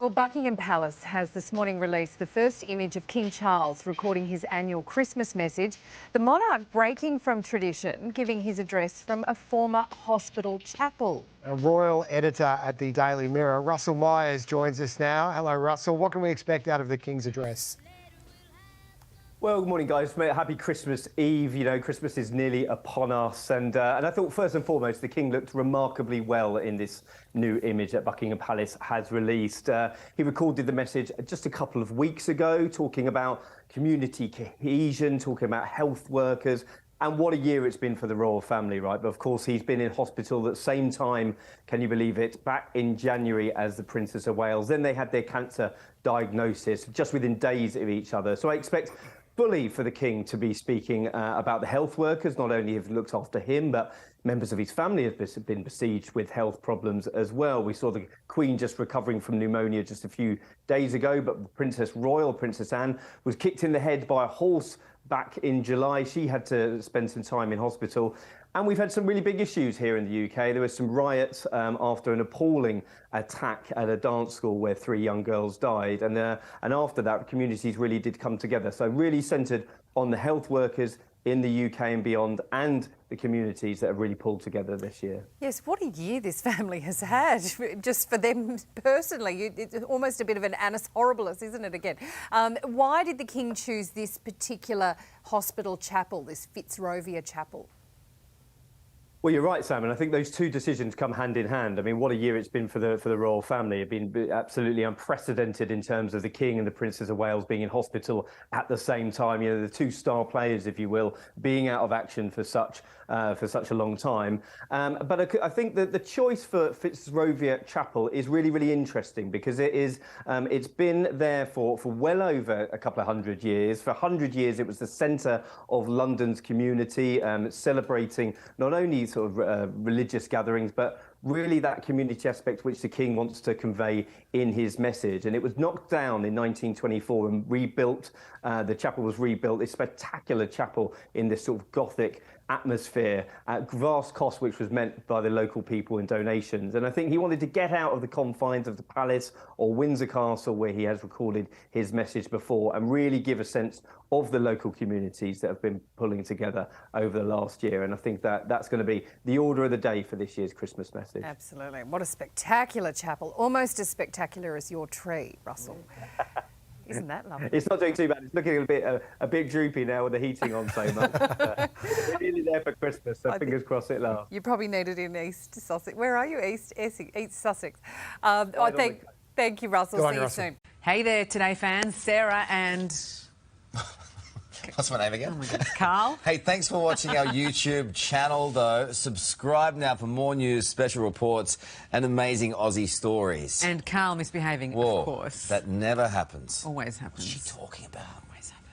Well, Buckingham Palace has this morning released the first image of King Charles recording his annual Christmas message. The monarch breaking from tradition, giving his address from a former hospital chapel. A royal editor at the Daily Mirror, Russell Myers, joins us now. Hello, Russell. What can we expect out of the King's address? Well, good morning, guys. Happy Christmas Eve. You know, Christmas is nearly upon us. And I thought, first and foremost, the King looked remarkably well in this new image that Buckingham Palace has released. He recorded the message just a couple of weeks ago, talking about community cohesion, talking about health workers. And what a year it's been for the royal family, right? But of course, he's been in hospital at the same time, can you believe it, back in January as the Princess of Wales. Then they had their cancer diagnosis just within days of each other. So I expect fully for the King to be speaking about the health workers. Not only have looked after him, but members of his family have been besieged with health problems as well. We saw the Queen just recovering from pneumonia just a few days ago, but Princess Anne, was kicked in the head by a horse back in July. She had to spend some time in hospital. And we've had some really big issues here in the UK. There were some riots after an appalling attack at a dance school where 3 young girls died. And after that, communities really did come together. So really centred on the health workers in the UK and beyond, and the communities that have really pulled together this year. Yes, what a year this family has had, just for them personally. It's almost a bit of an annus horribilis, isn't it, again? Why did the King choose this particular hospital chapel, this Fitzrovia Chapel? Well, you're right, Sam, and I think those two decisions come hand in hand. I mean, what a year it's been for the royal family. It's been absolutely unprecedented in terms of the King and the Princess of Wales being in hospital at the same time. You know, the two star players, if you will, being out of action for such a long time. But I think that the choice for Fitzrovia Chapel is really, really interesting because it's been there for well over a couple of hundred years. For 100 years, it was the centre of London's community, celebrating not only sort of religious gatherings, but really that community aspect which the King wants to convey in his message. And it was knocked down in 1924 and rebuilt. The chapel was rebuilt, this spectacular chapel in this sort of Gothic atmosphere at vast cost, which was meant by the local people in donations. And I think he wanted to get out of the confines of the palace or Windsor Castle, where he has recorded his message before, and really give a sense of the local communities that have been pulling together over the last year. And I think that that's going to be the order of the day for this year's Christmas message. Absolutely. What a spectacular chapel. Almost as spectacular as your tree, Russell. Isn't that lovely? It's not doing too bad. It's looking a bit droopy now with the heating on so much. It's nearly there for Christmas, so fingers crossed it lasts. You probably need it in East Sussex. Where are you? East Sussex. Thank you, Russell. See you soon. Hey there, Today fans. Sarah and... What's my name again? Oh my God, Carl. Hey, thanks for watching our YouTube channel, though. Subscribe now for more news, special reports, and amazing Aussie stories. And Carl misbehaving, Whoa, of course. That never happens. Always happens. What's she talking about? Always happens.